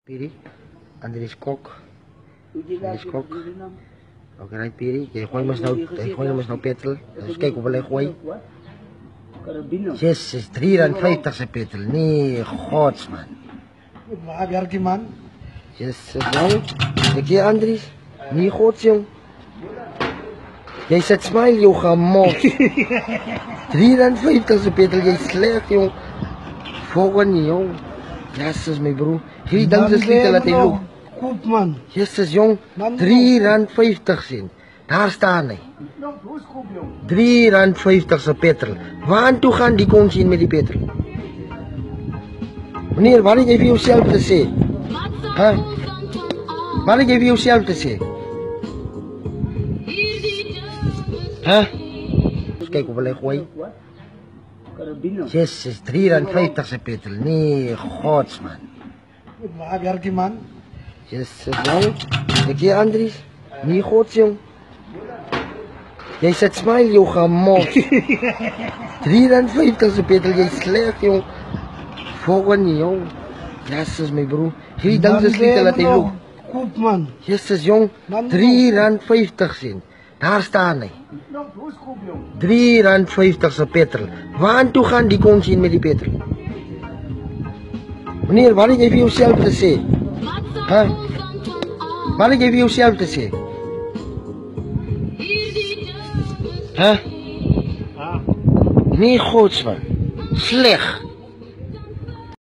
Piri, Andries Kok. Andries Kok. Oké, right Piri. Jy gooi mos nou petrol. Dus kyk hoe wil hy gooi. Jezus, R3,50 se petrol. Nee, gods man. Waar werk die man? Jezus jong. Kijk hier Andries. Nee, gods jong. Jy sit smile jou gemot. R3,50 se petrol, jy sleg jong. Volgende jong. Jezus my broer. Hierdie ding is niet te laten loop. Koop man. Jezus jong, R3,50. Daar staan hy. R3,50 se petrol. Waartoe gaan die kon sien met die petrol? Meneer, wat het jy vir jouself te sê? Huh? Wat het jy vir jouself te sê? Huh? Kyk hoe wil hy gooi. Jezus, R3,50 se petrol. Nee, gods man. Waar werk die man? Jezus jong. Kijk hier Andries. Nee, gods jong. Jy sit smile jou gemot. R3,50 se petrol, jy sleg jong. Volgende jong. Jezus my broer. Hierdie ding is niet te laten loop. Koop man. Jezus jong, R3,50. Daar staan hy. R3,50 se petrol. Waartoe gaan die kon sien met die petrol? Meneer, wat het jy vir jouself te sê? Huh? Wat het jy vir jouself te sê? Huh? Nee, gods man. Sleg.